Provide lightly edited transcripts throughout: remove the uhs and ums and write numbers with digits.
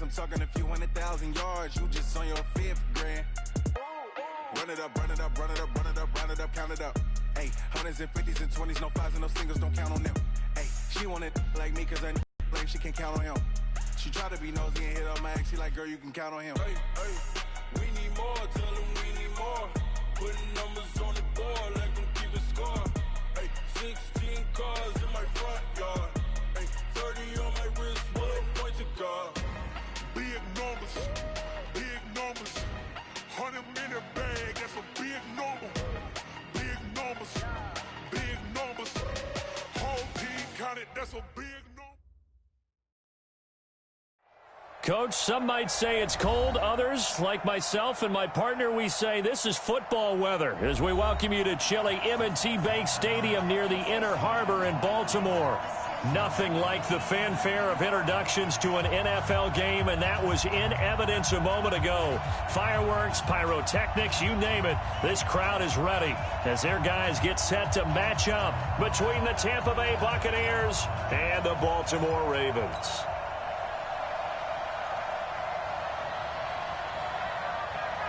I'm talking a few 100,000 yards. You just on your 5th grand. Run it up, run it up, run it up, run it up, round it up, count it up. Hey, hundreds and 50s and 20s, no 5s and no singles, don't count on them. Hey, she wanted like me cause I like she can't count on him. She tried to be nosy and hit up my ex. She like, girl, you can count on him. Hey, hey, we need more, tell them we need more. Putting numbers on the board, like them keep a score. Hey, 16 cars in my front yard. Hey, 30 on my wrist, what a point to God. Big numbers, big numbers. 100 minute bag, that's a big number. Big numbers, big numbers. Whole team counted, that's a big number. Coach, some might say it's cold. Others, like myself and my partner, we say this is football weather as we welcome you to chilly M&T Bank Stadium near the Inner Harbor in Baltimore. Nothing like the fanfare of introductions to an NFL game, and that was in evidence a moment ago. Fireworks, pyrotechnics, you name it. This crowd is ready as their guys get set to match up between the Tampa Bay Buccaneers and the Baltimore Ravens.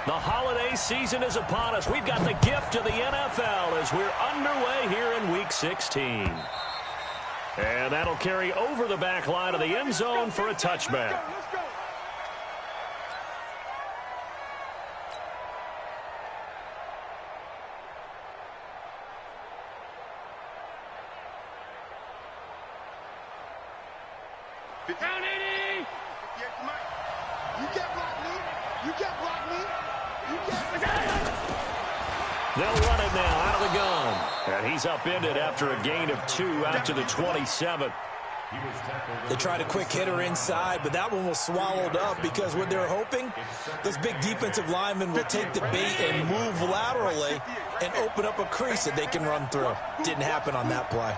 The holiday season is upon us. We've got the gift of the NFL as we're underway here in Week 16. And that'll carry over the back line of the end zone for a touchback. Down 80! You can't block me! You can't block me! They'll run it now out of the gun. And he's upended after a gain of 2 out to the 27. They tried a quick hitter inside, but that one was swallowed up because what they're hoping, those big defensive linemen will take the bait and move laterally and open up a crease that they can run through. Didn't happen on that play.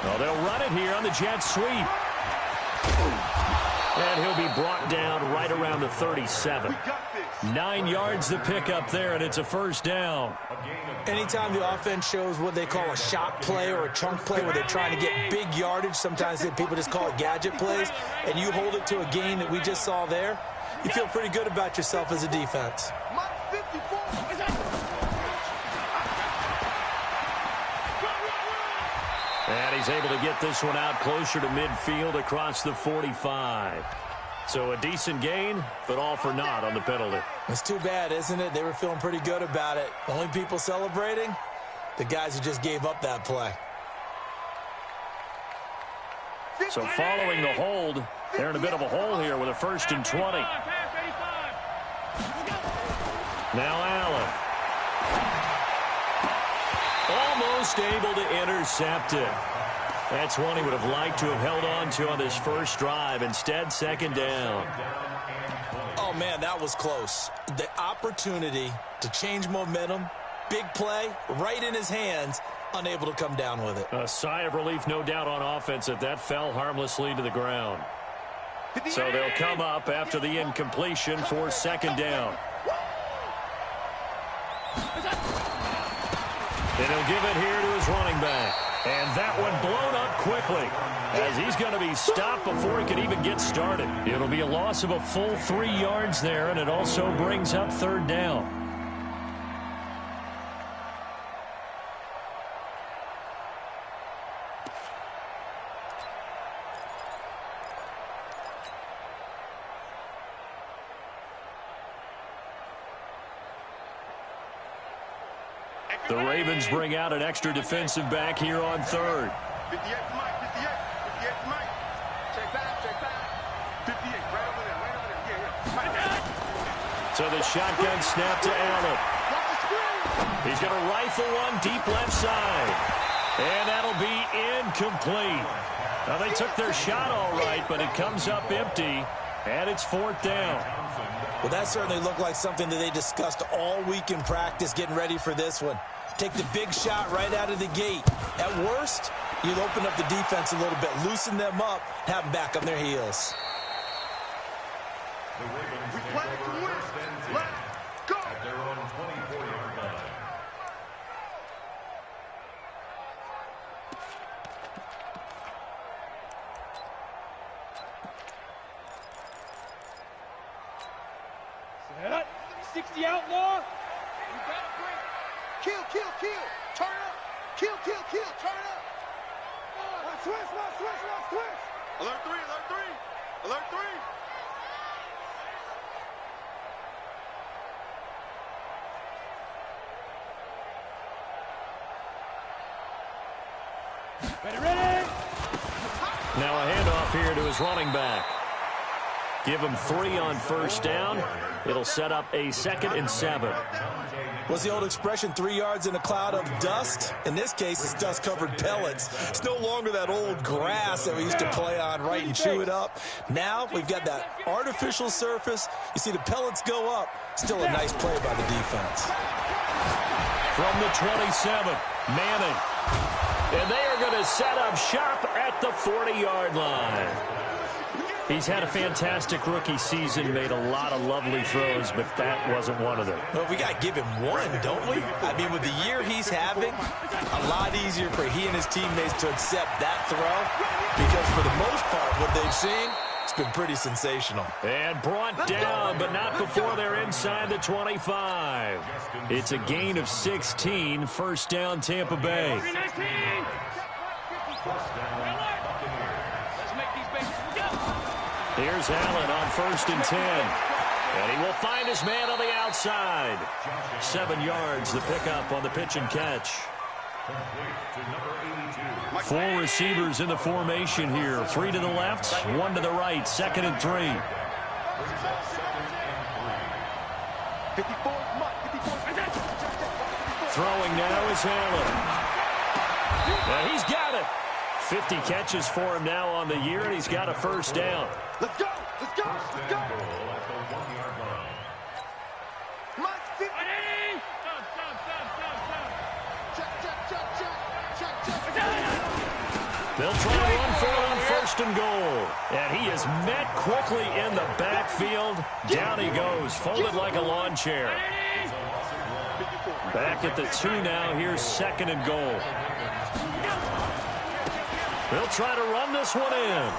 Well, they'll run it here on the jet sweep. And he'll be brought down right around the 37. 9 yards to pick up there, and it's a first down. Anytime the offense shows what they call a shot play or a chunk play where they're trying to get big yardage, sometimes people just call it gadget plays, and you hold it to a gain that we just saw there, you feel pretty good about yourself as a defense. And he's able to get this one out closer to midfield across the 45. So a decent gain, but all for naught on the penalty. It's too bad, isn't it? They were feeling pretty good about it. The only people celebrating, the guys who just gave up that play. So following the hold, they're in a bit of a hole here with a 1st and 20. Now Allen. Almost able to intercept it. That's one he would have liked to have held on to on this first drive. Instead, 2nd down. Oh, man, that was close. The opportunity to change momentum, big play, right in his hands, unable to come down with it. A sigh of relief, no doubt, on offense that fell harmlessly to the ground. So they'll come up after the incompletion for 2nd down. And he'll give it here to his running back. And that one blown up quickly as he's going to be stopped before he can even get started. It'll be a loss of a full 3 yards there, and it also brings up 3rd down. The Ravens bring out an extra defensive back here on 3rd. 58 to Mike, 58 to Mike. Check back, 58, right over there, yeah. So the shotgun snap to Allen. He's going to rifle one deep left side. And that'll be incomplete. Now, they took their shot all right, but it comes up empty, and it's 4th down. Well, that certainly looked like something that they discussed all week in practice getting ready for this one. Take the big shot right out of the gate. At worst, you'll open up the defense a little bit, loosen them up, have them back on their heels. We play to win. Let's go. At their own 24-yard line. 60 outlaw. You better bring. Kill, kill, kill. Turn up. Kill, kill, kill. Turn up. One switch, one switch, one switch. Alert 3, alert 3. Alert 3. Ready, ready. Now a handoff here to his running back. Give him 3 on first down. It'll set up a 2nd and 7. What's the old expression, 3 yards in a cloud of dust? In this case, it's dust-covered pellets. It's no longer that old grass that we used to play on, right, and chew it up. Now we've got that artificial surface. You see the pellets go up. Still a nice play by the defense. From the 27, Manning. And they are going to set up shop at the 40-yard line. He's had a fantastic rookie season, made a lot of lovely throws, but that wasn't one of them. Well, we got to give him one, don't we? I mean, with the year he's having, a lot easier for he and his teammates to accept that throw, because for the most part, what they've seen, it's been pretty sensational. And brought down, but not before they're inside the 25. It's a gain of 16, first down Tampa Bay. Here's Allen on 1st and 10. And he will find his man on the outside. 7 yards, the pickup on the pitch and catch. 4 receivers in the formation here. 3 to the left, 1 to the right. 2nd and 3. 54. Throwing now is Allen. And he's got it. 50 catches for him now on the year, and he's got a first down. Let's go. Let's go. Let's go. They'll try to run for it on 1st and goal. And he is met quickly in the backfield. Down he goes, folded like a lawn chair. Back at the 2 now. Here's 2nd and goal. They'll try to run this one in.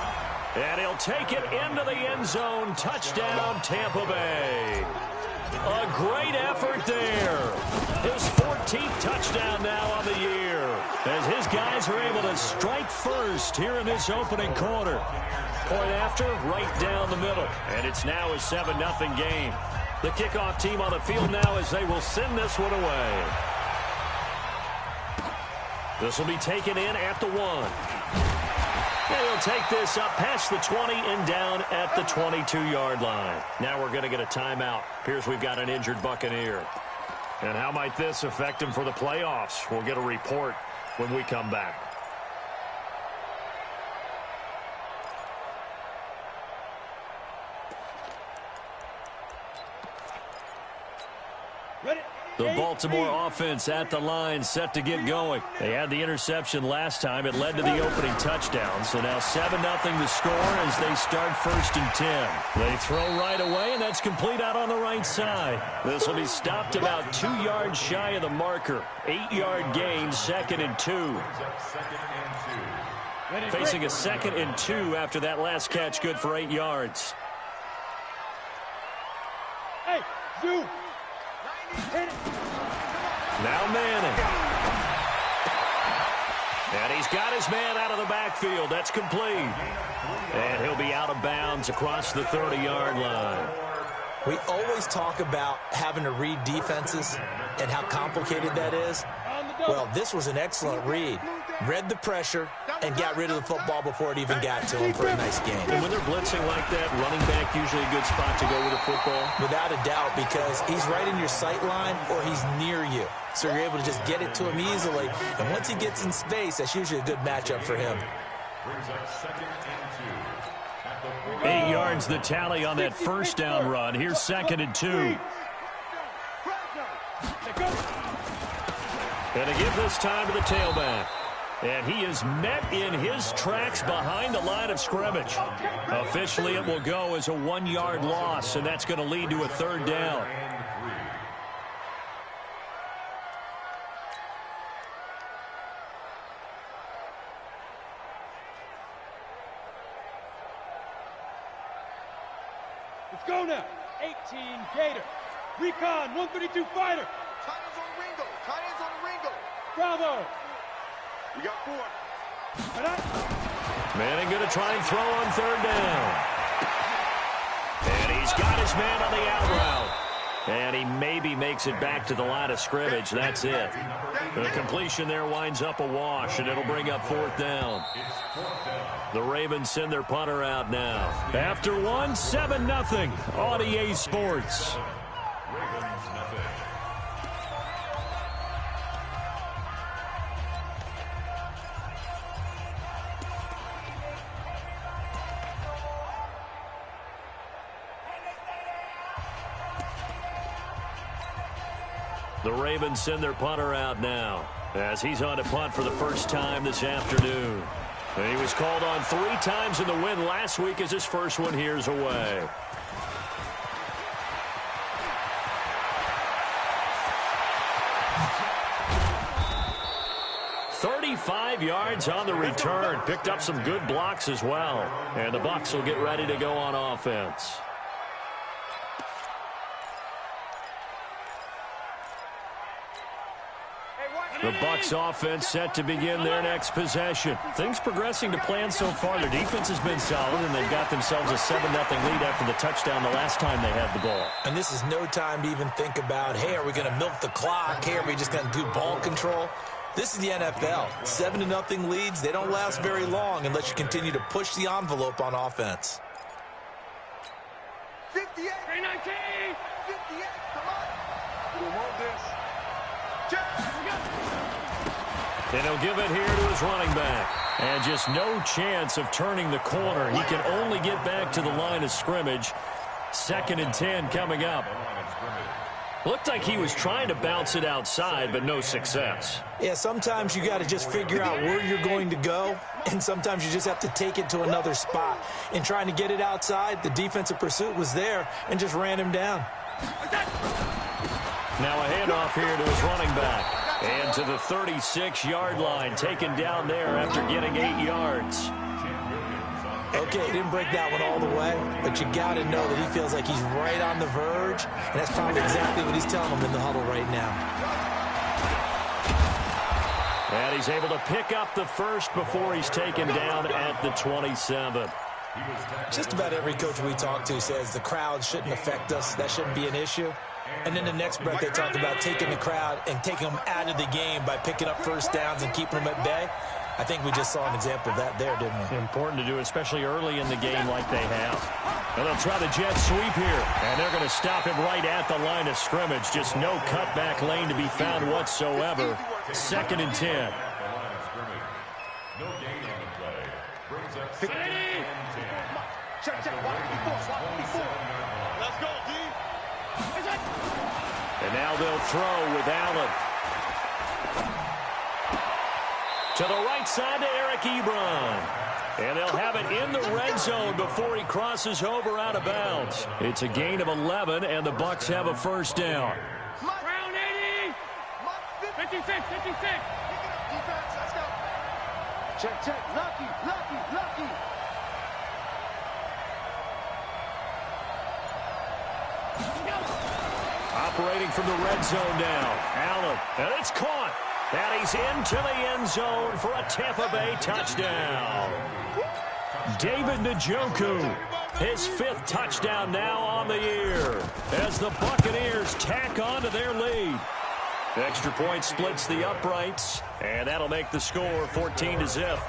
And he'll take it into the end zone. Touchdown, Tampa Bay. A great effort there. His 14th touchdown now on the year, as his guys are able to strike first here in this opening quarter. Point after, right down the middle. And it's now a 7-0 game. The kickoff team on the field now as they will send this one away. This will be taken in at the 1. And he'll take this up past the 20 and down at the 22-yard line. Now we're going to get a timeout. Here's we've got an injured Buccaneer. And how might this affect him for the playoffs? We'll get a report when we come back. The Baltimore offense at the line, set to get going. They had the interception last time. It led to the opening touchdown. So now 7-0 the score as they start 1st and 10. They throw right away, and that's complete out on the right side. This will be stopped about 2 yards shy of the marker. 8-yard gain, 2nd and 2. Facing a 2nd and 2 after that last catch, good for 8 yards. Hey, Zoo. Now Manning. And he's got his man out of the backfield. That's complete. And he'll be out of bounds across the 30-yard line. We always talk about having to read defenses and how complicated that is. Well, this was an excellent read. Read the pressure and got rid of the football before it even got to him for a nice gain. And when they're blitzing like that, running back usually a good spot to go with the football? Without a doubt, because he's right in your sight line or he's near you. So you're able to just get it to him easily. And once he gets in space, that's usually a good matchup for him. 8 yards the tally on that first down run. Here's 2nd and 2. And to give this time to the tailback. And he is met in his tracks behind the line of scrimmage. Officially, it will go as a 1-yard loss, and that's going to lead to a 3rd down. Let's go now. 18 Gator. Recon, 132 fighter. Tight ends on Ringo. Tight ends on Ringo. Bravo. We got 4. Manning going to try and throw on 3rd down. And he's got his man on the out route. And he maybe makes it back to the line of scrimmage. That's it. The completion there winds up a wash, and it'll bring up 4th down. The Ravens send their punter out now. After 1, 7-0 on EA Sports. The Ravens send their punter out now as he's on to punt for the first time this afternoon. And he was called on 3 times in the win last week as his first one here's away. "35 yards on the return. Picked up some good blocks as well. And the Bucs will get ready to go on offense. The Bucs offense set to begin their next possession. Things progressing to plan so far. Their defense has been solid, and they've got themselves a 7-0 lead after the touchdown the last time they had the ball. And this is no time to even think about, hey, are we going to milk the clock? Hey, are we just going to do ball control? This is the NFL. 7-0 leads, they don't last very long unless you continue to push the envelope on offense. 58. 319. 58. Come on. We want this. And he'll give it here to his running back. And just no chance of turning the corner. He can only get back to the line of scrimmage. 2nd and 10 coming up. Looked like he was trying to bounce it outside, but no success. Yeah, sometimes you got to just figure out where you're going to go, and sometimes you just have to take it to another spot. In trying to get it outside, the defensive pursuit was there and just ran him down. Now a handoff here to his running back. And to the 36-yard line, taken down there after getting 8 yards. Okay, he didn't break that one all the way, but you got to know that he feels like he's right on the verge, and that's probably exactly what he's telling them in the huddle right now. And he's able to pick up the first before he's taken down at the 27. Just about every coach we talk to says the crowd shouldn't affect us. That shouldn't be an issue. And in the next breath, they talk about taking the crowd and taking them out of the game by picking up first downs and keeping them at bay. I think we just saw an example of that there, didn't we? Important to do, especially early in the game like they have. And they'll try the jet sweep here. And they're going to stop him right at the line of scrimmage. Just no cutback lane to be found whatsoever. 2nd and 10. Check. Let's go, D. And now they'll throw with Allen. To the right side to Eric Ebron. And they'll have it in the red zone before he crosses over out of bounds. It's a gain of 11, and the Bucs have a first down. Round 80. 56. Defense, let's go. Check. Lucky. Operating from the red zone now. Allen, and it's caught. And he's into the end zone for a Tampa Bay touchdown. David Njoku, his 5th touchdown now on the year as the Buccaneers tack on to their lead. The extra point splits the uprights, and that'll make the score 14-0.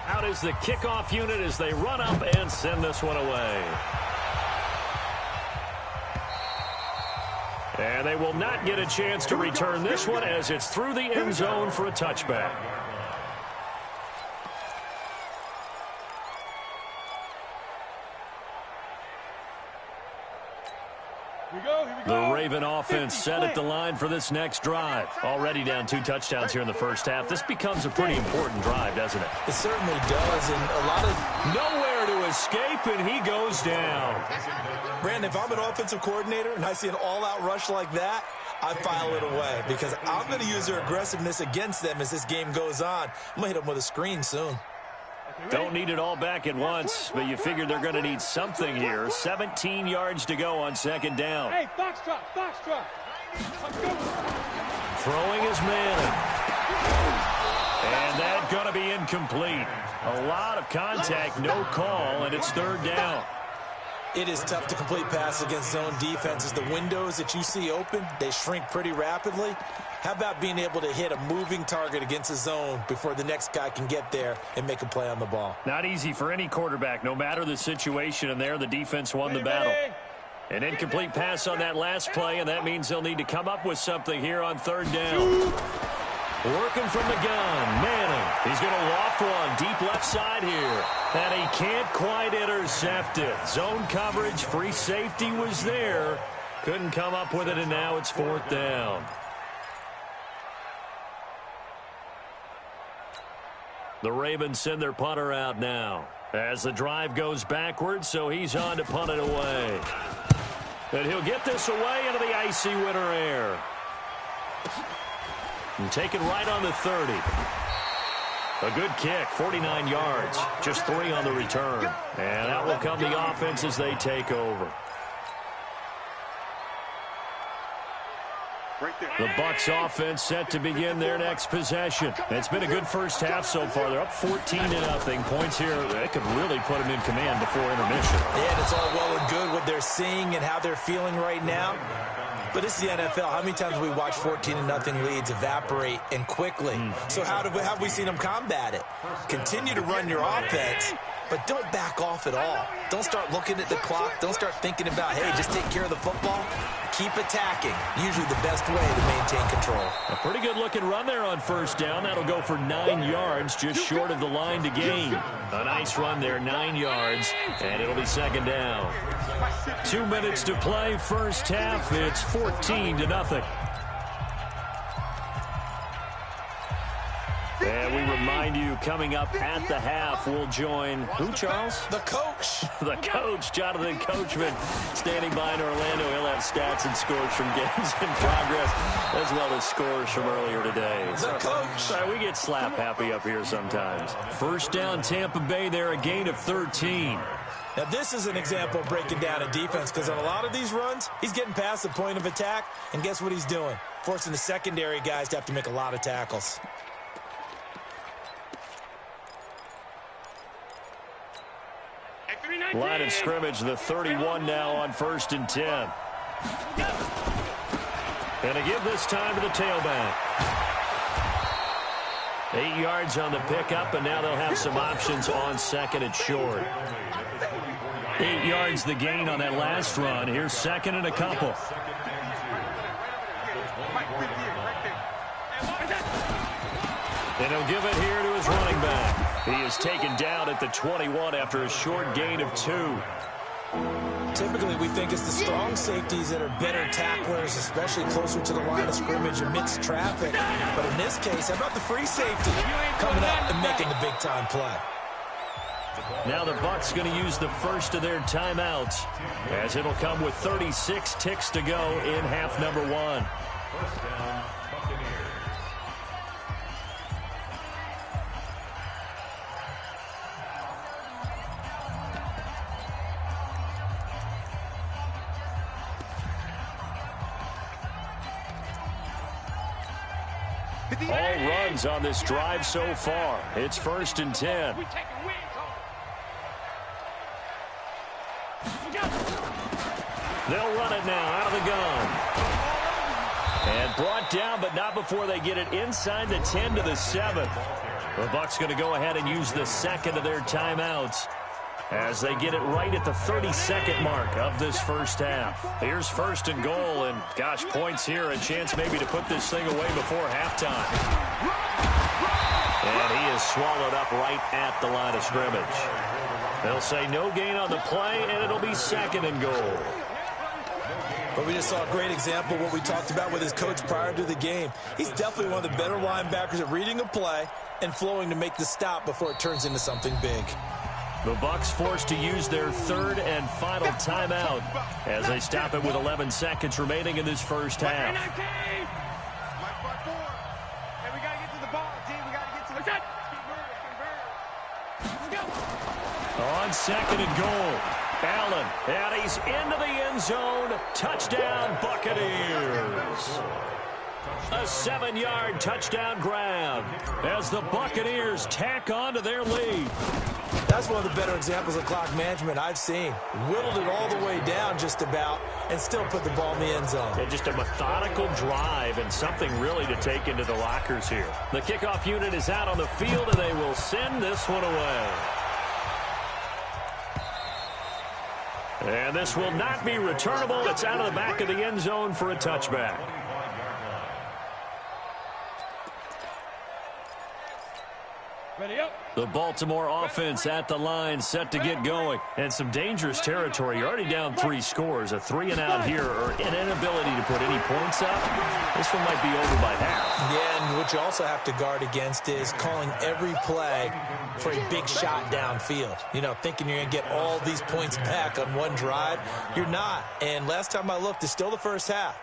Out is the kickoff unit as they run up and send this one away. And they will not get a chance to return this one as it's through the end zone for a touchback. The Raven offense set at the line for this next drive. Already down 2 touchdowns here in the first half. This becomes a pretty important drive, doesn't it? It certainly does, and a lot of... Nowhere to escape, and he goes down. Brandon, if I'm an offensive coordinator and I see an all-out rush like that, I file it away because I'm going to use their aggressiveness against them as this game goes on. I'm going to hit them with a screen soon. Don't need it all back at once, but you figure they're going to need something here. 17 yards to go on second down. Hey, foxtrot, foxtrot. Throwing is Manning. And that's going to be incomplete. A lot of contact, no call, and it's third down. It is tough to complete passes against zone defenses. The windows that you see open, they shrink pretty rapidly. How about being able to hit a moving target against a zone before the next guy can get there and make a play on the ball? Not easy for any quarterback, no matter the situation, and there the defense won the battle. An incomplete pass on that last play, and that means they'll need to come up with something here on third down. Working from the gun, Manning. He's going to loft one deep left side here. And he can't quite intercept it. Zone coverage, free safety was there. Couldn't come up with it, and now it's fourth down. The Ravens send their punter out now as the drive goes backwards, so he's on to punt it away. And he'll get this away into the icy winter air. And take it right on the 30. A good kick, 49 yards, just 3 on the return. And that will come the offense as they take over. The Bucs offense set to begin their next possession. It's been a good first half so far. They're up 14-0. Points here, that could really put them in command before intermission. Yeah, and it's all well and good what they're seeing and how they're feeling right now. But this is the NFL. How many times have we watched 14-0 leads evaporate and quickly? So how have we seen them combat it? Continue to run your offense, but don't back off at all. Don't start looking at the clock. Don't start thinking about, hey, just take care of the football. Keep attacking. Usually the best way to maintain control. A pretty good-looking run there on first down. That'll go for 9 yards, just short of the line to gain. A nice run there, 9 yards, and it'll be second down. 2 minutes to play, first half. It's 14-0. And we remind you, coming up at the half, we'll join who, Charles? The coach. The coach, Jonathan Coachman, standing by in Orlando. He'll have stats and scores from games in progress, as well as scores from earlier today. The coach. Sorry, we get slap happy up here sometimes. First down, Tampa Bay there, a gain of 13. Now, this is an example of breaking down a defense, because on a lot of these runs, he's getting past the point of attack, and guess what he's doing? Forcing the secondary guys to have to make a lot of tackles. Line of scrimmage, the 31 now on 1st and 10. And to give this time to the tailback. 8 yards on the pickup, and now they'll have some options on second and short. 8 yards the gain on that last run. Here's second and a couple. And he'll give it here to his running back. He is taken down at the 21 after a short gain of 2. Typically, we think it's the strong safeties that are better tacklers, especially closer to the line of scrimmage amidst traffic. But in this case, how about the free safety coming up and making the big-time play? Now the Bucs going to use the first of their timeouts, as it'll come with 36 ticks to go in half number 1. All runs on this drive so far. It's 1st and 10. They'll run it now out of the gun. And brought down, but not before they get it inside the 10 to the 7. The Bucs going to go ahead and use the second of their timeouts as they get it right at the 32nd mark of this first half. Here's 1st and goal, and gosh, points here, a chance maybe to put this thing away before halftime. And he is swallowed up right at the line of scrimmage. They'll say no gain on the play, and it'll be 2nd and goal. But we just saw a great example of what we talked about with his coach prior to the game. He's definitely one of the better linebackers at reading a play and flowing to make the stop before it turns into something big. The Bucs forced to use their third and final timeout as they stop it with 11 seconds remaining in this first half. Hey, we got to get to the ball, team. We got to get to the... On second and goal. Allen, and he's into the end zone. Touchdown, Buccaneers. A 7-yard touchdown grab as the Buccaneers tack on to their lead. That's one of the better examples of clock management I've seen. Whittled it all the way down just about and still put the ball in the end zone. Yeah, just a methodical drive and something really to take into the lockers here. The kickoff unit is out on the field, and they will send this one away. And this will not be returnable. It's out of the back of the end zone for a touchback. The Baltimore offense at the line, set to get going. And some dangerous territory. You're already down 3 scores. A 3-and-out here, or an inability to put any points up. This one might be over by half. Yeah, and what you also have to guard against is calling every play for a big shot downfield. You know, thinking you're going to get all these points back on one drive. You're not. And last time I looked, it's still the first half.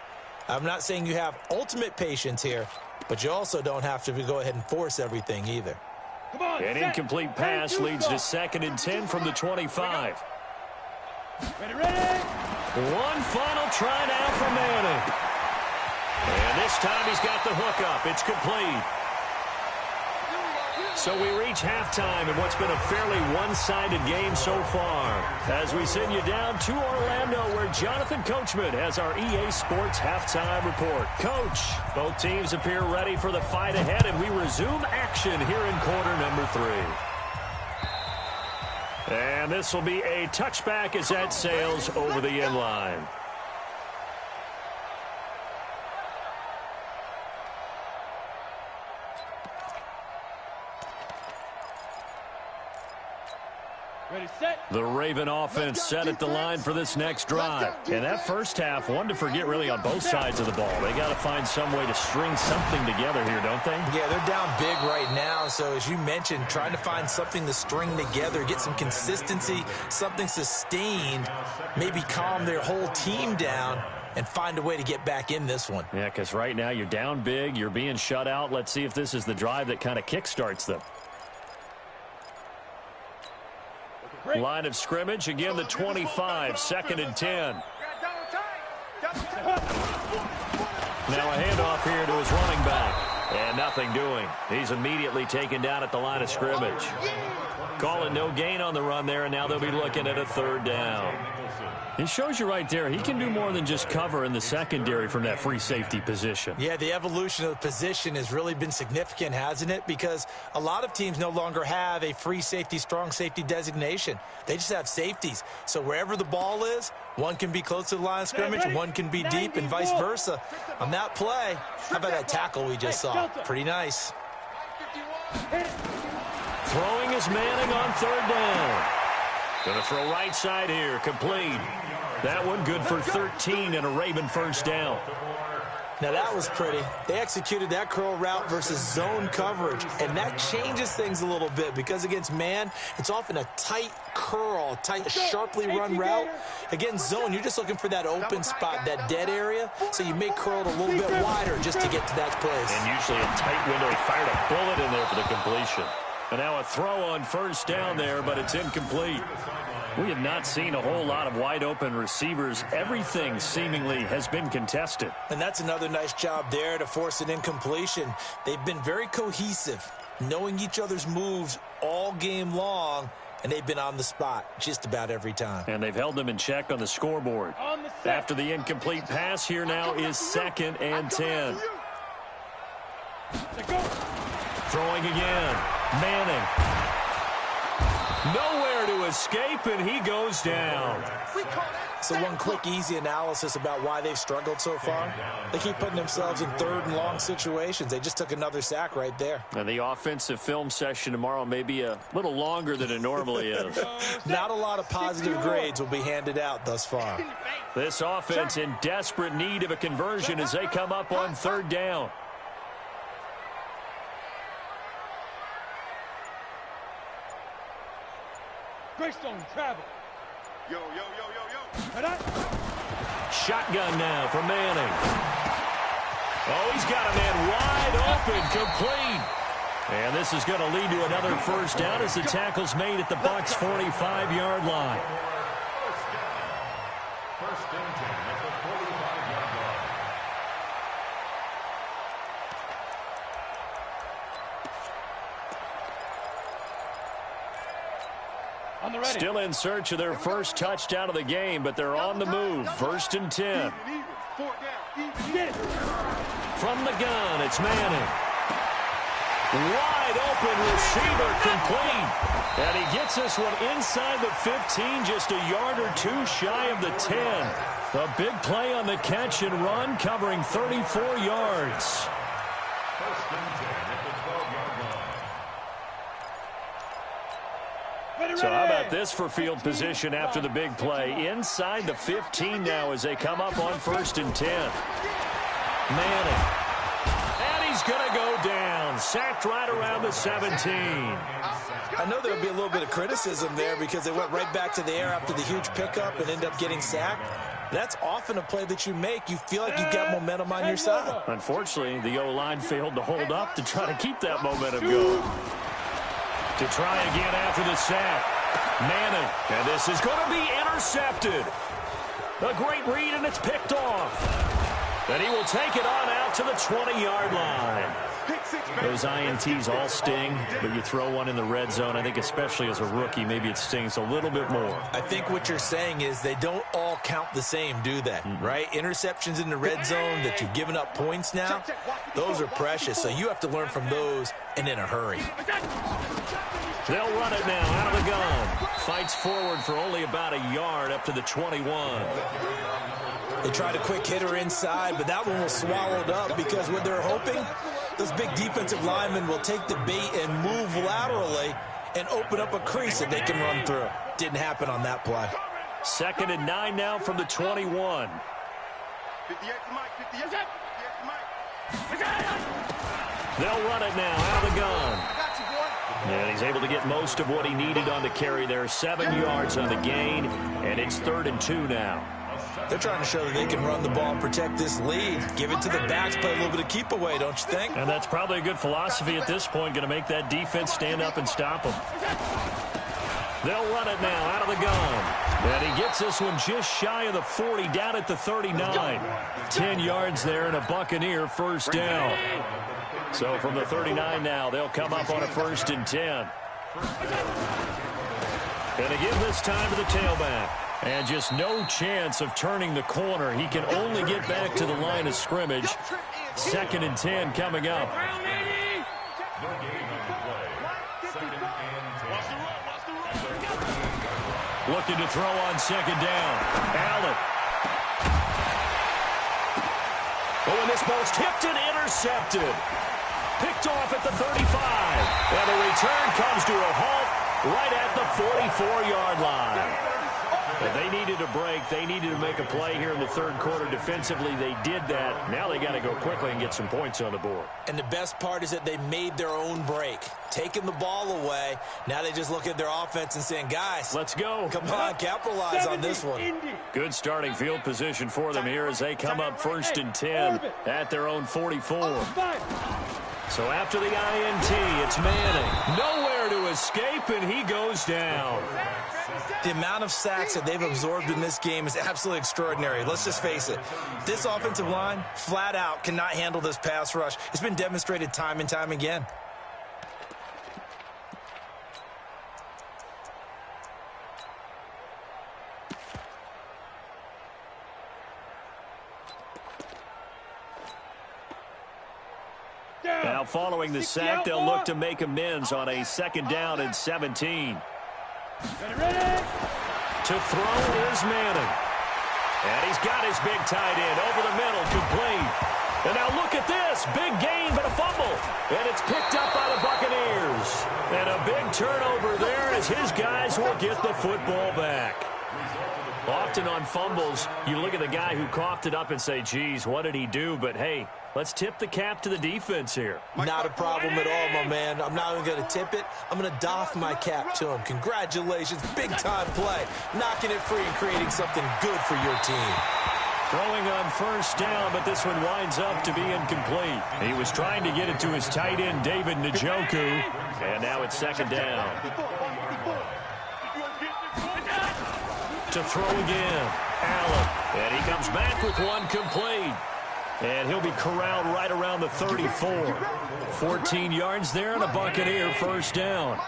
I'm not saying you have ultimate patience here, but you also don't have to go ahead and force everything either. An incomplete pass leads to 2nd and 10 from the 25. One final try now for Manning. And this time he's got the hook up. It's complete. So we reach halftime in what's been a fairly one-sided game so far. As we send you down to Orlando, where Jonathan Coachman has our EA Sports halftime report. Coach, both teams appear ready for the fight ahead, and we resume action here in quarter number 3. And this will be a touchback as that sails over the end line. The Raven offense set at the line for this next drive. And that first half, one to forget really on both sides of the ball. They got to find some way to string something together here, don't they? Yeah, they're down big right now. So as you mentioned, trying to find something to string together, get some consistency, something sustained, maybe calm their whole team down and find a way to get back in this one. Yeah, because right now you're down big, you're being shut out. Let's see if this is the drive that kind of kickstarts them. Line of scrimmage, again the 25, 2nd and 10. Now a handoff here to his running back. And nothing doing. He's immediately taken down at the line of scrimmage. Calling no gain on the run there, and now they'll be looking at a 3rd down. It shows you right there, he can do more than just cover in the secondary from that free safety position. Yeah, the evolution of the position has really been significant, hasn't it? Because a lot of teams no longer have a free safety, strong safety designation. They just have safeties. So wherever the ball is, one can be close to the line of scrimmage, one can be deep, and vice versa. On that play, how about that tackle we just saw? Pretty nice. Throwing is Manning on 3rd down. Going to throw right side here, complete. That one good for 13 and a Raven 1st down. Now that was pretty. They executed that curl route versus zone coverage, and that changes things a little bit because against man, it's often a tight curl, tight, sharply run route. Against zone, you're just looking for that open spot, that dead area, so you may curl it a little bit wider just to get to that place. And usually a tight window. He fired a bullet in there for the completion. And now a throw on 1st down there, but it's incomplete. We have not seen a whole lot of wide-open receivers. Everything seemingly has been contested. And that's another nice job there to force an incompletion. They've been very cohesive, knowing each other's moves all game long, and they've been on the spot just about every time. And they've held them in check on the scoreboard. After the incomplete pass, here now is 2nd and 10. Throwing again. Manning. Nowhere to escape, and he goes down. So one quick, easy analysis about why they've struggled so far. They keep putting themselves in 3rd and long situations. They just took another sack right there. And the offensive film session tomorrow may be a little longer than it normally is. Not a lot of positive grades will be handed out thus far. This offense in desperate need of a conversion as they come up on 3rd down. Greystone travel. Yo, yo, yo, yo, yo. Shotgun now for Manning. Oh, he's got a man wide open, complete. And this is going to lead to another first down as the tackle's made at the Bucs' 45-yard line. First and 10 at the 45-yard line. Still in search of their first touchdown of the game, but they're on the move. First and 10. From the gun, it's Manning. Wide open receiver complete. And he gets this one inside the 15, just a yard or two shy of the 10. A big play on the catch and run, covering 34 yards. First and 10 at the 12-yard line. So how about this for field position after the big play? Inside the 15 now as they come up on first and 10. Manning. And he's going to go down. Sacked right around the 17. I know there would be a little bit of criticism there because they went right back to the air after the huge pickup and ended up getting sacked. That's often a play that you make. You feel like you've got momentum on your side. Unfortunately, the O-line failed to hold up to try to keep that momentum going. To try again after the sack. Manning. And this is going to be intercepted. A great read, and it's picked off. And he will take it on out to the 20-yard line. Those INTs all sting, but you throw one in the red zone, I think especially as a rookie, maybe it stings a little bit more. I think what you're saying is they don't all count the same, do they? Right? Interceptions in the red zone that you've given up points now, those are precious, so you have to learn from those and in a hurry. They'll run it now out of the gun. Fights forward for only about a yard up to the 21. They tried a quick hitter inside, but that one was swallowed up because what they're hoping, those big defensive linemen will take the bait and move laterally and open up a crease that they can run through. Didn't happen on that play. Second and 9 now from the 21. 58 to Mike, 58 to Mike. They'll run it now out of the gun. And he's able to get most of what he needed on the carry there. 7 yards on the gain, and it's 3rd and 2 now. They're trying to show that they can run the ball and protect this lead. Give it to the backs, play a little bit of keep away, don't you think? And that's probably a good philosophy at this point, going to make that defense stand up and stop them. They'll run it now out of the gun. And he gets this one just shy of the 40, down at the 39. 10 yards there and a Buccaneer first down. So from the 39 now, they'll come up on a 1st and 10. And again this time to the tailback. And just no chance of turning the corner. He can only get back to the line of scrimmage. 2nd and 10 coming up. Looking to throw on 2nd down. Allen. Oh, and this ball's tipped and intercepted. Picked off at the 35. And the return comes to a halt right at the 44-yard line. If they needed a break, they needed to make a play here in the 3rd quarter. Defensively, they did that. Now they got to go quickly and get some points on the board. And the best part is that they made their own break. Taking the ball away. Now they just look at their offense and saying, guys, let's go. Come on, capitalize on this one. Good starting field position for them here as they come up 1st and 10 at their own 44. So after the INT, it's Manning. Nowhere to escape, and he goes down. The amount of sacks that they've absorbed in this game is absolutely extraordinary. Let's just face it. This offensive line, flat out, cannot handle this pass rush. It's been demonstrated time and time again. Now following the sack, they'll look to make amends on a 2nd down and 17. To throw is Manning. And he's got his big tight end over the middle, complete. And now look at this. Big gain, but a fumble. And it's picked up by the Buccaneers. And a big turnover there as his guys will get the football back. Often on fumbles, you look at the guy who coughed it up and say, geez, what did he do? But, hey, let's tip the cap to the defense here. Not a problem at all, my man. I'm not even going to tip it. I'm going to doff my cap to him. Congratulations. Big-time play. Knocking it free and creating something good for your team. Throwing on first down, but this one winds up to be incomplete. He was trying to get it to his tight end, David Njoku, and now it's second down. To throw again, Allen, and he comes back with one complete. And he'll be corralled right around the 34. 14 yards there and a Buccaneer first down.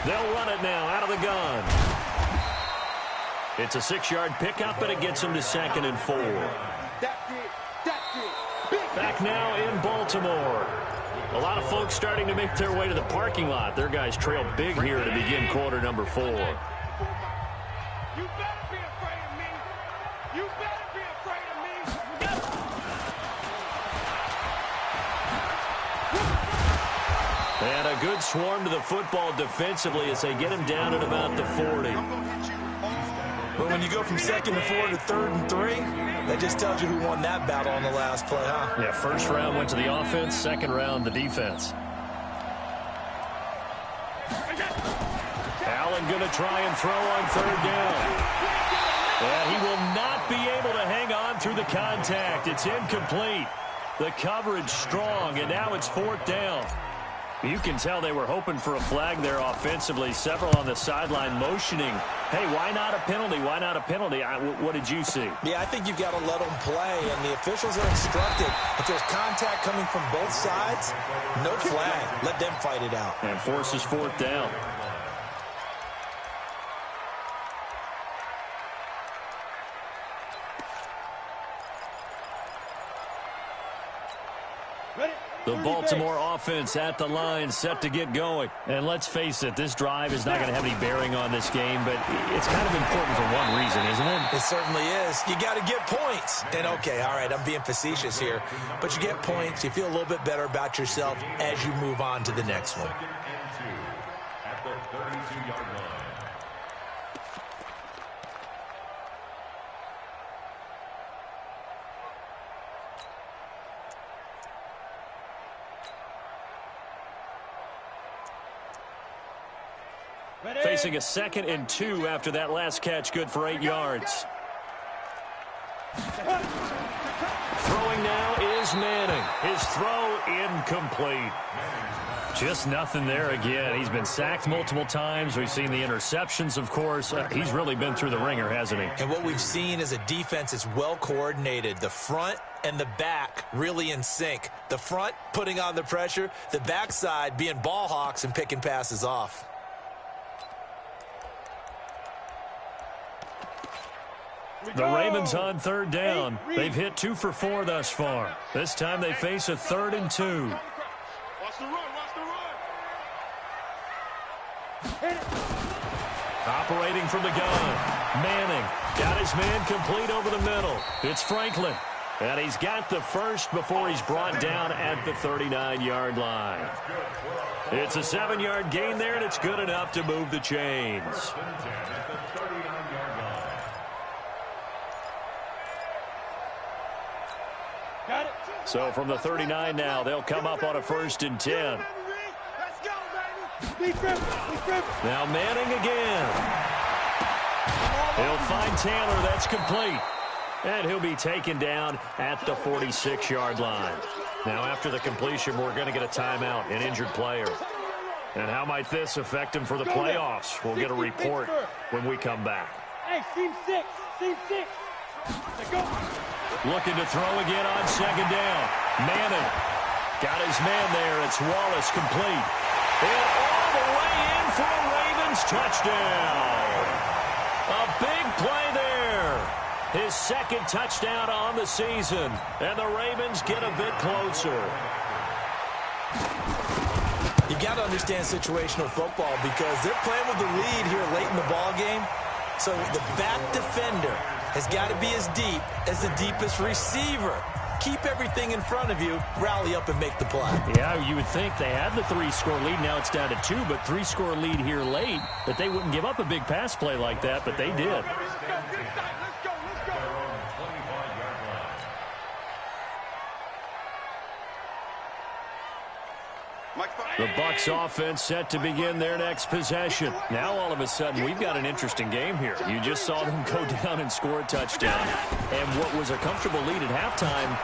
They'll run it now out of the gun. It's a 6-yard pickup, and it gets him to 2nd and 4. Back now in Baltimore. A lot of folks starting to make their way to the parking lot. Their guys trail big here to begin quarter number 4. And a good swarm to the football defensively as they get him down at about the 40. But when you go from 2nd and 4 to 3rd and 3, that just tells you who won that battle on the last play, huh? Yeah, first round went to the offense, second round the defense. Allen going to try and throw on 3rd down. And he will not be able to hang on through the contact. It's incomplete. The coverage strong, and now it's 4th down. You can tell they were hoping for a flag there offensively. Several on the sideline motioning, hey, why not a penalty? Why not a penalty? What did you see? Yeah, I think you've got to let them play, and the officials are instructed. If there's contact coming from both sides, no flag. Let them fight it out. And forces 4th down. The Baltimore offense at the line, set to get going. And let's face it, this drive is not going to have any bearing on this game, but it's kind of important for one reason, isn't it? It certainly is. You got to get points. And, okay, all right, I'm being facetious here, but you get points. You feel a little bit better about yourself as you move on to the next one. At the 32-yard line. Facing a 2nd and 2 after that last catch, good for 8 yards. Throwing now is Manning. His throw incomplete. Just nothing there again. He's been sacked multiple times. We've seen the interceptions, of course. He's really been through the ringer, hasn't he? And what we've seen is a defense is well coordinated. The front and the back really in sync. The front putting on the pressure, the backside being ball hawks and picking passes off. The Ravens on 3rd down. They've hit 2 for 4 thus far. This time they face a 3rd and 2. Watch the run, watch the run. Operating from the gun. Manning got his man complete over the middle. It's Franklin. And he's got the first before he's brought down at the 39-yard line. It's a 7-yard gain there, and it's good enough to move the chains. So from the 39 now, they'll come up on a 1st and 10. Now Manning again. He'll find Taylor. That's complete. And he'll be taken down at the 46-yard line. Now after the completion, we're going to get a timeout, an injured player. And how might this affect him for the playoffs? We'll get a report when we come back. Hey, team 6. Let's go. Looking to throw again on 2nd down. Manning got his man there. It's Wallace complete. And all the way in for a Ravens touchdown. A big play there. His 2nd touchdown on the season. And the Ravens get a bit closer. You got to understand situational football because they're playing with the lead here late in the ball game. So the back defender has got to be as deep as the deepest receiver. Keep everything in front of you, rally up and make the play. Yeah, you would think they had the 3-score lead. Now it's down to 2, but 3-score lead here late, that they wouldn't give up a big pass play like that, but they did. The Bucs offense set to begin their next possession. Now all of a sudden we've got an interesting game here. You just saw them go down and score a touchdown. And what was a comfortable lead at halftime,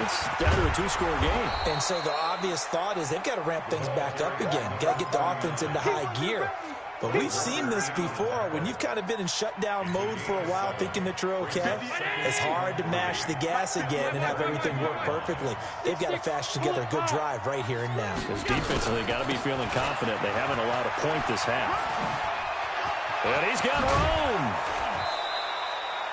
it's down to a two-score game. And so the obvious thought is they've got to ramp things back up again. Got to get the offense into high gear. But we've seen this before. When you've kind of been in shutdown mode for a while thinking that you're okay, it's hard to mash the gas again and have everything work perfectly. They've got to fashion together a good drive right here and now. Because defensively, got to be feeling confident. They haven't allowed a point this half. And he's got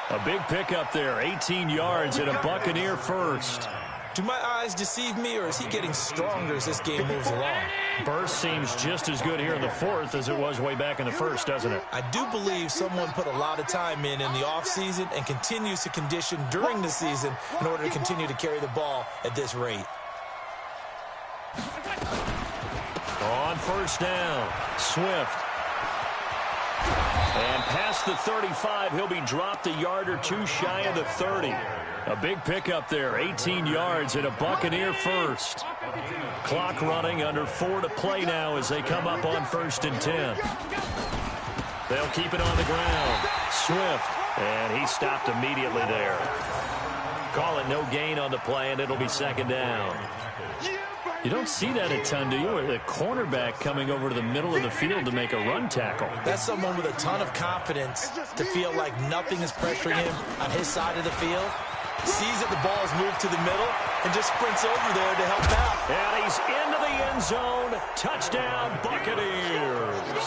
room. A big pickup there, 18 yards and a Buccaneer first. Do my eyes deceive me, or is he getting stronger as this game moves along? Burst seems just as good here in the fourth as it was way back in the first, doesn't it? I do believe someone put a lot of time in the offseason and continues to condition during the season in order to continue to carry the ball at this rate. On first down, Swift. And past the 35, he'll be dropped a yard or two shy of the 30. A big pickup there, 18 yards and a Buccaneer first. Clock running, under 4 to play now as they come up on 1st and 10. They'll keep it on the ground. Swift, and he stopped immediately there. Call it no gain on the play, and it'll be 2nd down. You don't see that a ton, do you? Or the cornerback coming over to the middle of the field to make a run tackle. That's someone with a ton of confidence to feel like nothing is pressuring him on his side of the field. Sees that the ball is moved to the middle and just sprints over there to help out. And he's into the end zone. Touchdown, Buccaneers.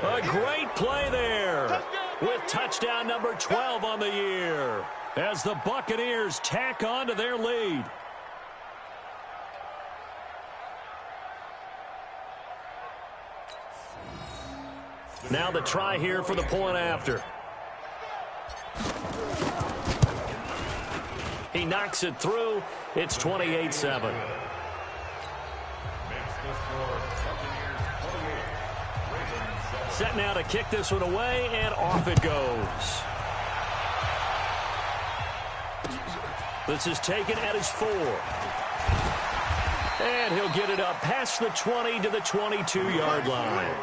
A great play there with touchdown number 12 on the year as the Buccaneers tack on to their lead. Now the try here for the point after. He knocks it through. It's 28-7. Set now to kick this one away, and off it goes. This is taken at his 4. And he'll get it up past the 20 to the 22-yard line.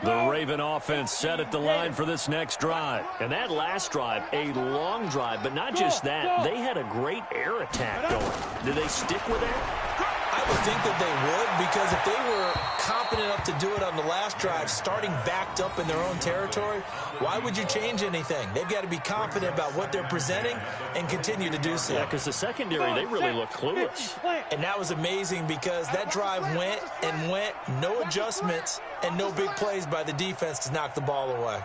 The Raven offense set at the line for this next drive. And that last drive, a long drive, but not just that. They had a great air attack going. Do they stick with that? I would think that they would, because if they were competent enough to do it on the last drive, starting backed up in their own territory, why would you change anything? They've got to be confident about what they're presenting and continue to do so. Yeah, because the secondary, they really look clueless. And that was amazing because that drive went and went, no adjustments and no big plays by the defense to knock the ball away.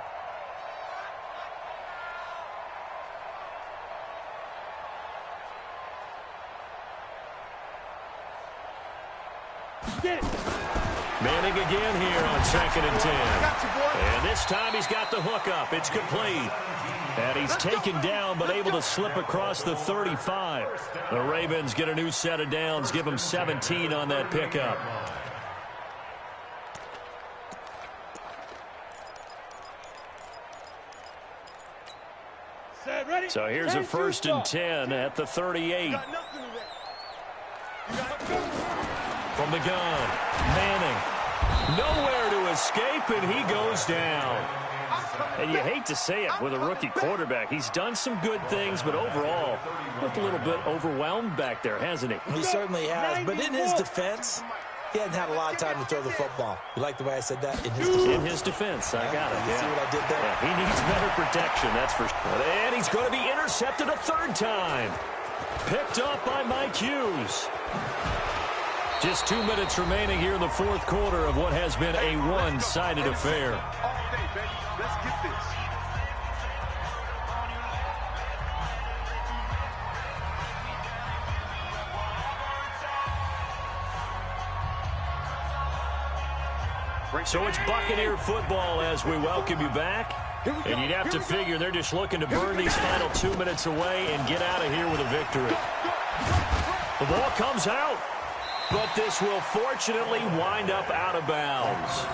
Manning again here on 2nd and 10. And this time he's got the hook up. It's complete. And he's taken down but able to slip across the 35. The Ravens get a new set of downs, give them 17 on that pickup. So here's a 1st and 10 at the 38. From the gun, Manning. Nowhere to escape, and he goes down. And you hate to say it with a rookie quarterback. He's done some good things, but overall, looked a little bit overwhelmed back there, hasn't he? He certainly has, but in his defense, he hadn't had a lot of time to throw the football. You like the way I said that? In his defense. In his defense, I got it. You see what I did there? Yeah, he needs better protection, that's for sure. And he's going to be intercepted a 3rd time. Picked up by Mike Hughes. Just 2 minutes remaining here in the 4th quarter of what has been a one-sided affair. Let's get this. So it's Buccaneer football as we welcome you back. And you'd have to figure they're just looking to burn these final 2 minutes away and get out of here with a victory. The ball comes out. But this will fortunately wind up out of bounds.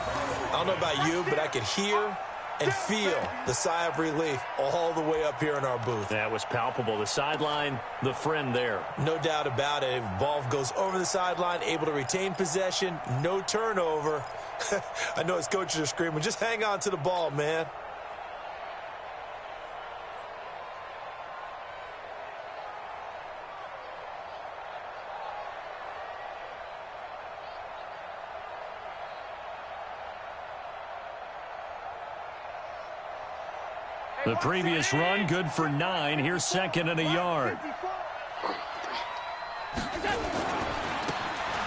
I don't know about you, but I could hear and feel the sigh of relief all the way up here in our booth. That was palpable. The sideline, the friend there. No doubt about it. Ball goes over the sideline, able to retain possession, no turnover. I know his coaches are screaming, just hang on to the ball, man. The previous run, good for 9. Here's second and a yard.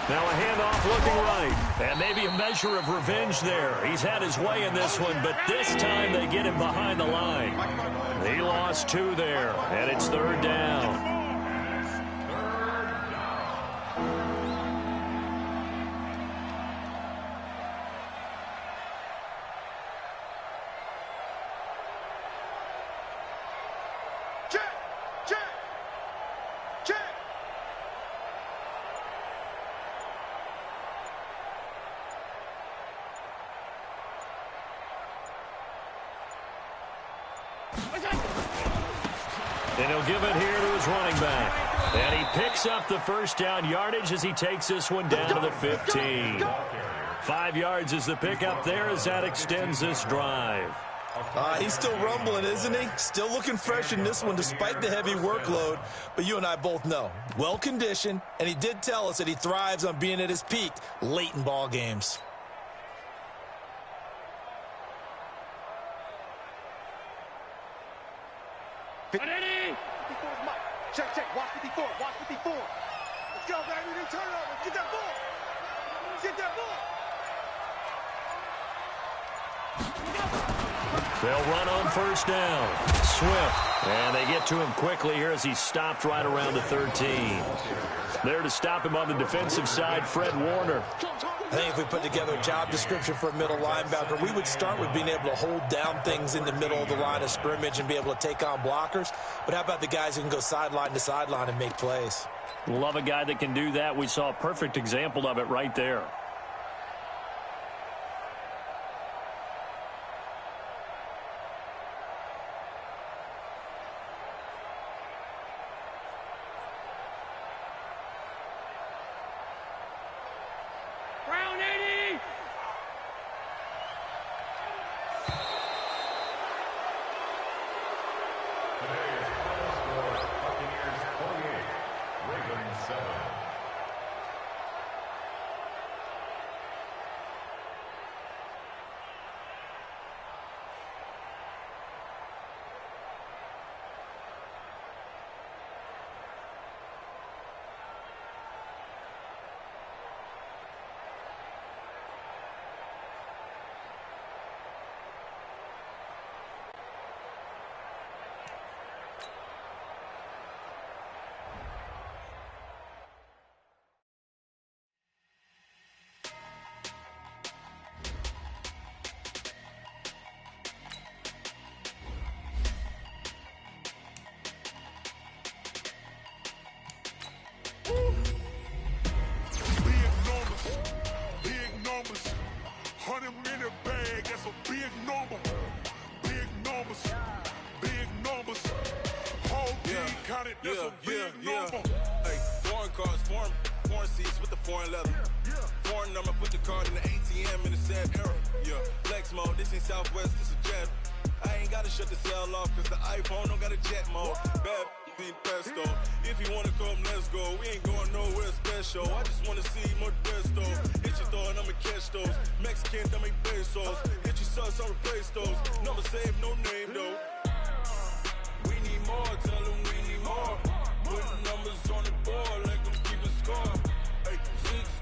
Now a handoff looking right. And maybe a measure of revenge there. He's had his way in this one, but this time they get him behind the line. He lost 2 there, and it's third down. And he'll give it here to his running back. And he picks up the first down yardage as he takes this one down to the 15. 5 yards is the pickup there as that extends this drive. He's still rumbling, isn't he? Still looking fresh in this one despite the heavy workload. But you and I both know, well-conditioned, and he did tell us that he thrives on being at his peak late in ball games. Check, check, watch 54, watch 54. Let's go, baby, then turn it over. Get that ball. Get that ball. They'll run on first down. Swift. And they get to him quickly here as he stopped right around the 13. There to stop him on the defensive side, Fred Warner. I think if we put together a job description for a middle linebacker, we would start with being able to hold down things in the middle of the line of scrimmage and be able to take on blockers. But how about the guys who can go sideline to sideline and make plays? Love a guy that can do that. We saw a perfect example of it right there. Hey, foreign cars, foreign seats with the foreign leather. Foreign number, put the card in the ATM in the sad era. Yeah, flex mode, this ain't Southwest, this is jet. I ain't gotta shut the cell off, cause the iPhone don't got a jet mode. Bad be pesto. If you wanna come, let's go. We ain't going nowhere special. I just wanna see more desto. Hit your throw and I'ma catch those. Mexican, that make pesos. Hit your sus, I'll replace those. Number save, no name though. We need more, tell them we need more. Putting numbers on the board, like I'm keeping score. Ay,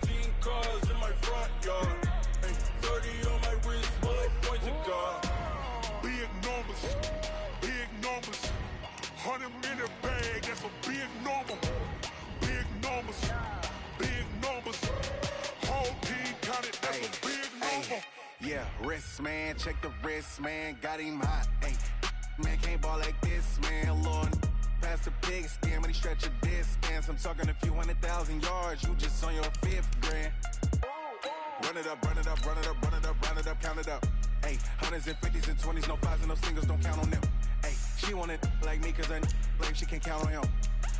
16 cars in my front yard. Ay, 30 on my wrist, bullet point to God. Big numbers, big numbers. 100 in the bag, that's a big number. Big numbers, big numbers. Whole team counted, that's a big number. Yeah, wrist man, check the wrist man, got him hot. Ay, man can't ball like this, man. Lord, pass the thick skin when he stretch your distance. I'm talking a few 100,000 yards, you just on your 5th grand. Run it up, run it up, run it up, run it up, run it up, count it up. Ayy, hundreds and 50s and 20s, no 5s and no singles, don't count on them. Ayy, she want it like me cause her like she can't count on him.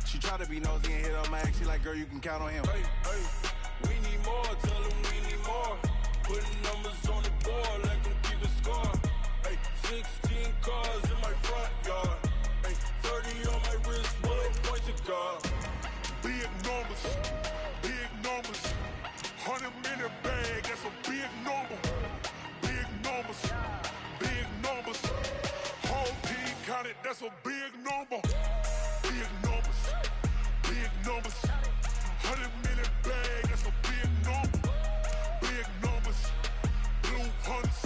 She try to be nosy and hit up my ex, she like, girl, you can count on him. Hey, we need more, tell them we need more. Putting numbers on the board like I'm keeping score. Hey, 16 cars in my front yard. Hey, 30 on my wrist, bullet point to God. Big numbers, big numbers. 100 minute bag, that's a big number. Big numbers, big numbers. Whole team counted, that's a big number. Big numbers, big numbers. 100 minute bag, that's a big number. Big numbers, blue hunts.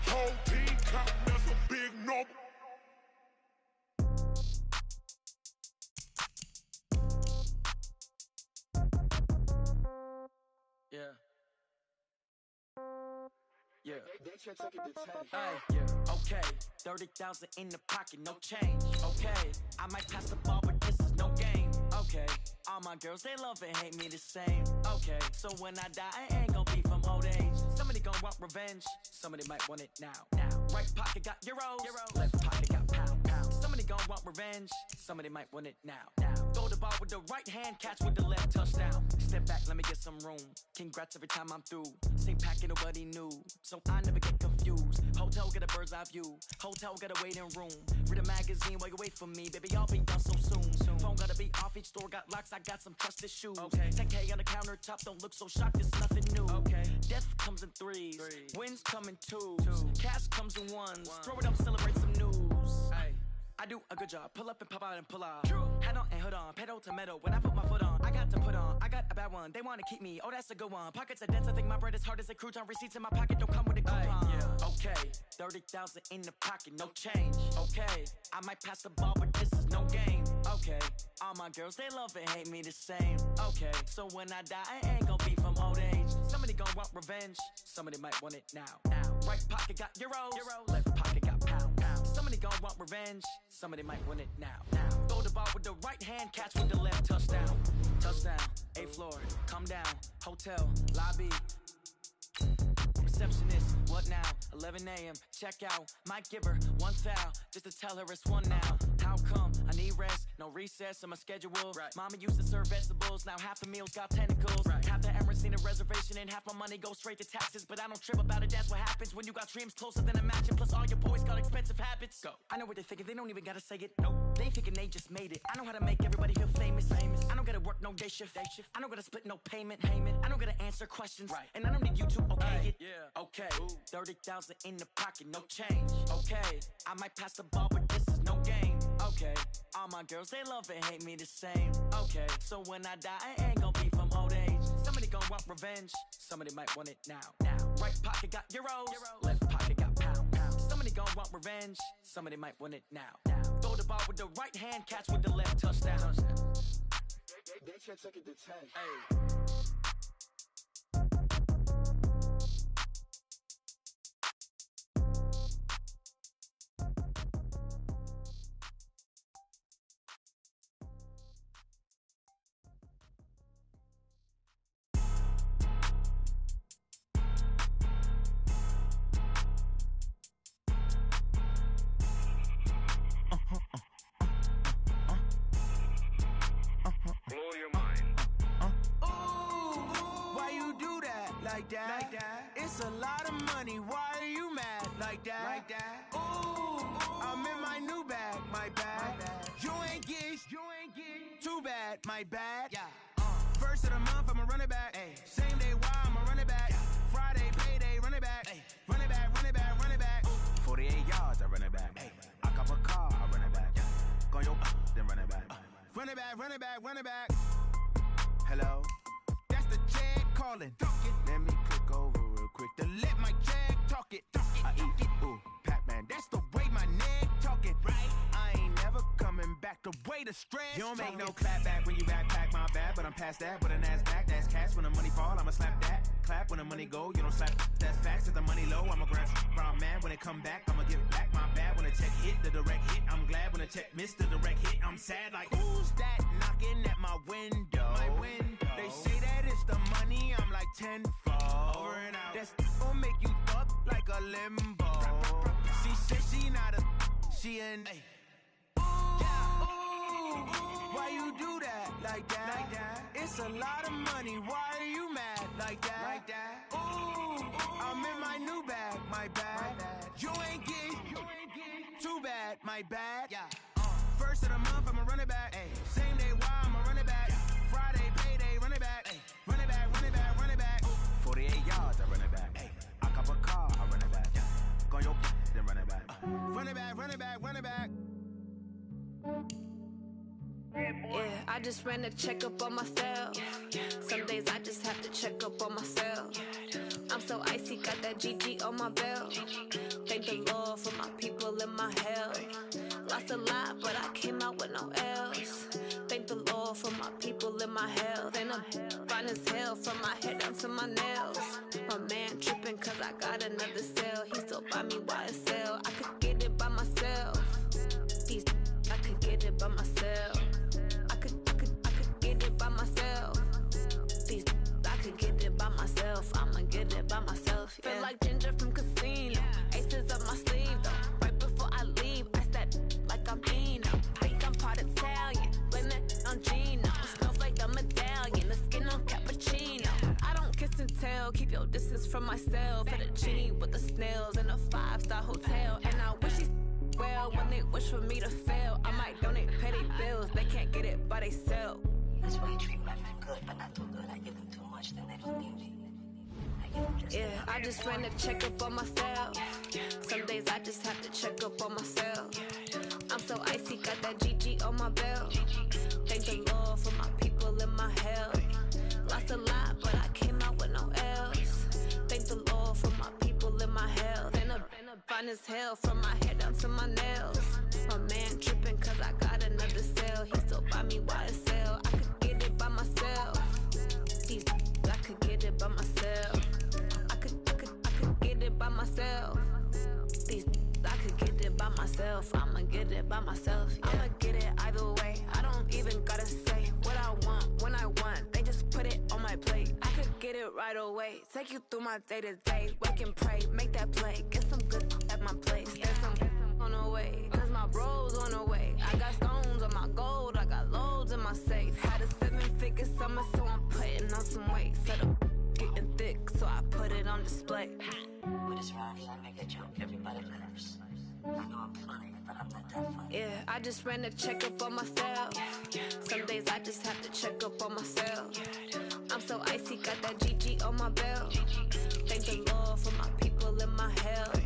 Whole team counting, that's a big number. Yeah. Yeah. Yeah. Okay. 30,000 in the pocket, no change. Okay. I might pass the ball, but this is no game. Okay. All my girls, they love and hate me the same. Okay. So when I die, I ain't gonna be from old age. Somebody gonna want revenge. Somebody might want it now. Right pocket got euros. Left pocket got pounds. Somebody gonna want revenge. Somebody might want it now. Throw the ball with the right hand, catch with the left, touchdown. Step back, let me get some room. Congrats every time I'm through. Same packet, nobody knew, so I never get confused. Hotel got a bird's eye view. Hotel got a waiting room. Read a magazine while you wait for me, baby. I'll be done so soon. Phone gotta be off, each store got locks. I got some trusted shoes. Okay. 10K on the countertop, don't look so shocked. It's nothing new. Okay. Death comes in threes. Wins come in twos. Cash comes in ones. Throw it up, celebrate some news. Hey. I do a good job, pull up and pop out and pull out. Head on and hood on, pedal to metal. When I put my foot on, I got to put on. I got a bad one, they wanna keep me. Oh, that's a good one. Pockets are dense, I think my bread is hard as a crouton. Receipts in my pocket don't come with a coupon. Okay, 30,000 in the pocket, no change. Okay, I might pass the ball, but this is no game. Okay, all my girls, they love and hate me the same. Okay, so when I die, I ain't gonna be from old age. Somebody gonna want revenge, somebody might want it now. Right pocket got euros. Left pocket got pounds. Somebody gonna want revenge, somebody might want it now. Throw the ball with the right hand, catch with the left, touchdown. Touchdown, 8th floor, come down, hotel, lobby. Receptionist, what now? 11 a.m., check out. Might give her one foul, just to tell her it's one now. How come? I need rest, no recess in my schedule. Mama used to serve vegetables, now half the meals got tentacles. Half the Emirates need a reservation and half my money goes straight to taxes. But I don't trip about it, that's what happens when you got dreams closer than a match. And plus all your boys got expensive habits. Go. I know what they're thinking, they don't even gotta say it. Nope. They ain't thinking they just made it. I know how to make everybody feel famous. I don't gotta work no day shift. I don't gotta split no payment. I don't gotta answer questions. And I don't need you to okay it. Okay, 30,000 in the pocket, no change. Okay, I might pass the ball, but this is no game. Okay, all my girls, they love and hate me the same. Okay, so when I die, I ain't gonna be from old age. Somebody gonna want revenge, somebody might want it now. Right pocket got euros. Left pocket got pounds. Somebody gonna want revenge, somebody might want it now. Throw the ball with the right hand, catch with the left, touchdown. They should take it to 10. Hey. Blow your mind. Why you do that like that? It's a lot of money. Why are you mad like that? Ooh, I'm in my new bag, my bad. You ain't get too bad, my bad. Yeah. First of the month, I'ma run it back. Same day, why I'ma run it back. Friday, payday, run it back. Run it back, run it back, run it back. 48 yards, I run it back. I cop a car, I run it back. Go yo, then run it back. Run it back, run it back, run it back. Hello? That's the jag calling. Let me click over real quick to let my jag talk it. I eat it, ooh, Pac-Man. That's the way my neck talking. Right? I ain't never coming back the way the stress. You don't make no clap back when you backpack, my bad. But I'm past that with a NASDAQ. That's cash when the money fall, I'ma slap that. clap when the money go. You don't slap, that's facts. If the money low, I'm a grand round man. When it come back, I'ma give back my bad. When the check hit, the direct hit. I'm glad when the check missed the direct hit. I'm sad like, who's that knocking at my window? They say that it's the money, I'm like tenfold. Over and out. That's gon' make you up like a limbo. She said she not a, she an. Why you do that like that? It's a lot of money. Why are you mad like that? Ooh, I'm in my new bag, my bad. You ain't get too bad, my bad. First of the month, I'ma run it back. Same day, why I'ma run it back. Friday, payday, run it back. Run it back, run it back, run it back. 48 yards, I run it back. I cop a car, I run it back. Go your then run it back. Run it back, run it back, run it back. Yeah, I just ran a checkup on myself. Some days I just have to check up on myself. I'm so icy, got that GG on my belt. Thank the Lord for my people in my health. Lost a lot, but I came out with no else. Thank the Lord for my people in my health. And I'm fine as hell from my head down to my nails. My man tripping cause I got another cell. He still buy me YSL. I could get it by myself. These I could get it by myself. I could get it by myself. These I could get it by myself. I'ma get it by myself. Yeah. Feel like Ginger from Casino. Aces up my sleeve though. Right before I leave, I said like I'm Dino. Think I'm part Italian, blame it on Gino. Smells like the medallion, the skin on cappuccino. I don't kiss and tell, keep your distance from myself. Fettuccine with the snails in a 5-star hotel. And I wish he's well when they wish for me to fail. I might donate petty bills, they can't get it by themselves. That's why you treat women good, but not too good. I give them too much, then they don't need me. Yeah, I just ran a checkup on myself. Some days I just have to check up on myself. I'm so icy, got that GG on my belt. Thank the Lord for my people in my health. Lost a lot, but I came out with no else. Thank the Lord for my people in my health. And I'm fine as hell from my head down to my nails. My man tripping cause I got another cell. He still buy me YSL. I could get it by myself. These I could get it by myself. I could get it by myself. These I could get it by myself. I'ma get it by myself. Yeah. I'ma get it either way. I don't even gotta say what I want when I want. They just put it on my plate. I could get it right away. Take you through my day to day. Wake and pray, make that play. Get some good at my place. There's some on the way, cause my bro's on the way. I got stones on my gold. I got loads in my safe. Had a 7-figure summer, so I'm putting on some weight. Set up getting thick, so I put it on display. With this round here, I make a joke, everybody laughs. I know I'm funny, but I'm not that funny. Yeah, I just ran a checkup on myself. Some days I just have to check up on myself. I'm so icy, got that GG on my belt. Thank the Lord for my people in my health.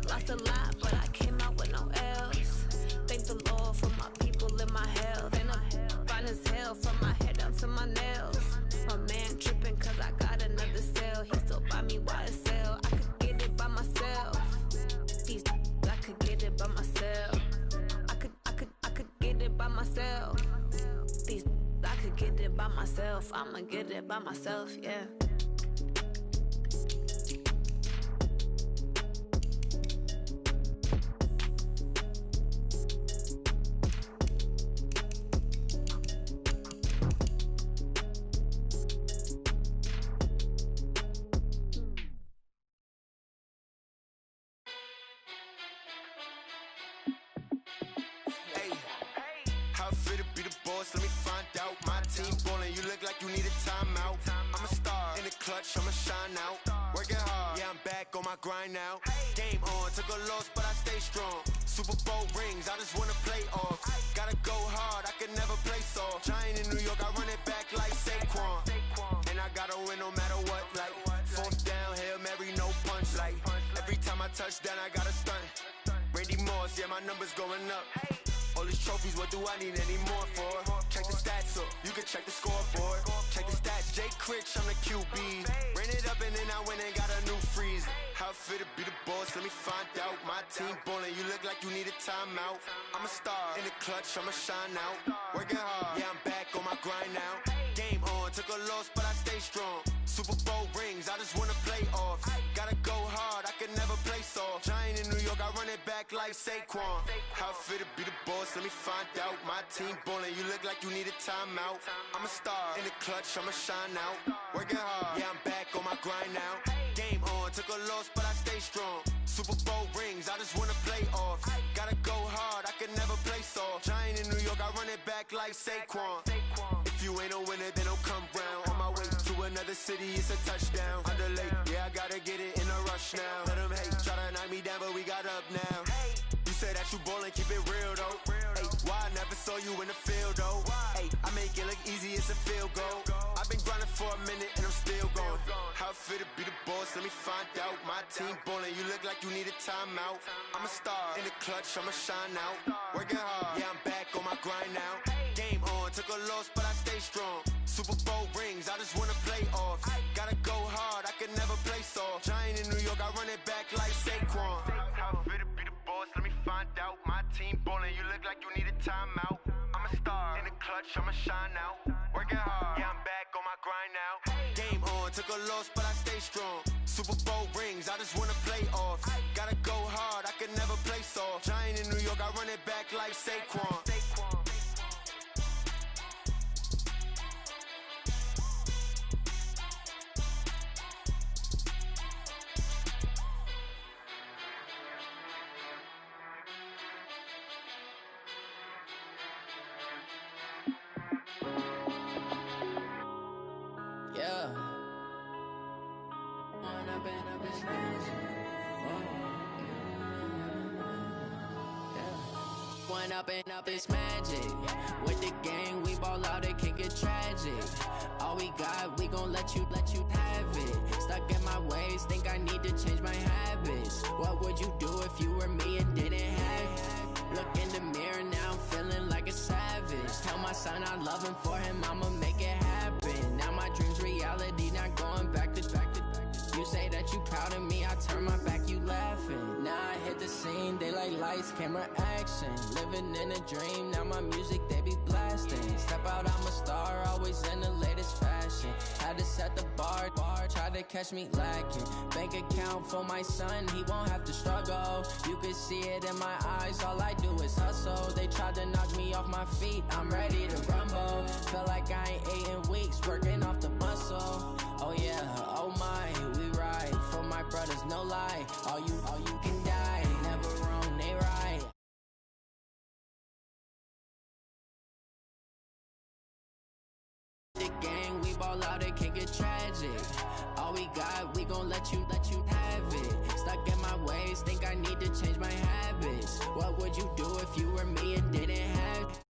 Lost a lot, but I came out with no else. Thank the Lord for my people in my health. And I'm fine as hell from my head down to my nails. My man tripping cause I got another cell. He still buy me YSL. I could get it by myself. These I could get it by myself. I could get it by myself. These I could get it by myself. I'ma get it by myself, yeah. Let me find out. My team ballin', you look like you need a timeout. I'm a star in the clutch, I'ma shine out. Working hard, yeah, I'm back on my grind now. Game on, took a loss, but I stay strong. Super Bowl rings, I just wanna play off. Gotta go hard, I can never play soft. Giant in New York, I run it back like Saquon. And I gotta win no matter what, like 4th down, Hail Mary, no punch. Like every time I touch down, I gotta stunt. Randy Moss, yeah, my numbers going up. All these trophies, what do I need any more for? Check the stats up, you can check the scoreboard. Check the stats, Jay Critch, I'm the QB. Ran it up and then I went and got a new freeze. How fit to be the boss, let me find out. My team ballin', you look like you need a timeout. I'm a star, in the clutch, I'ma shine out. Working hard, yeah, I'm back on my grind now. Game on, took a loss, but I stay strong. Super Bowl rings, I just wanna play off. Gotta go hard, I can never play soft. Giant in New York, I run it back like Saquon. How fit to be the boss, let me find out. My team ballin', you look like you need a timeout. I'm a star, in the clutch, I'ma shine out. Working hard, yeah, I'm back on my grind now. Game on, took a loss, but I stay strong. Super Bowl rings, I just wanna play off. Gotta go hard, I can never play soft. Giant in New York, I run it back like Saquon. If you ain't a winner, then don't come round. On my way to another city, it's a touchdown. Underlay, yeah, I gotta get it in a rush now. Let them hate, try to knock me down, but we got up now. You say that you ballin', keep it real though. Ay, why I never saw you in the field though? Ay, I make it look easy, it's a field goal. I've been grinding for a minute and I'm still going. How fit to be the boss, let me find out. My team ballin', you look like you need a timeout. I'm a star, in the clutch, I'ma shine out. Working hard, yeah, I'm back on my grind now. Game on, took a loss, but I stay strong. Super Bowl rings, I just wanna play off. Gotta go hard, I can never play soft. Giant in New York, I run it back like Saquon. How fit to be the boss, let me find out. My team ballin', you look like you need a timeout. I'm a star, in the clutch, I'ma shine out. Working hard, yeah, I'm back on my grind now. Game on, took a loss, but I stay strong. Super Bowl rings, I just wanna play off. Gotta go hard, I can never play soft. Giant in New York, I run it back like Saquon. Yeah. One up and up is magic. With the gang, we ball out, it can get tragic. All we got, we gon' let you have it. Stuck in my ways, think I need to change my habits. What would you do if you were me and didn't have it? Look in the mirror, now I'm feeling like a savage. Tell my son I love him, for him I'ma make it happen. Now my dream's reality, not going back to. You say that you proud of me, I turn my back, you laughing. Now I hit the scene, they like lights, camera, action. Living in a dream, now my music, they be blasting. Step out, I'm a star, always in the latest fashion. Had to set the bar, try to catch me lacking. Bank account for my son, he won't have to struggle. You can see it in my eyes, all I do is hustle. They tried to knock me off my feet, I'm ready to rumble. Feel like I ain't ate in weeks, working off the muscle. Oh yeah, oh my, we ride for my brothers, no lie. All you can die, never wrong, they right. The gang, we ball out, it can get tragic. All we got, we gon' let you have it. Stuck in my ways, think I need to change my habits. What would you do if you were me and didn't have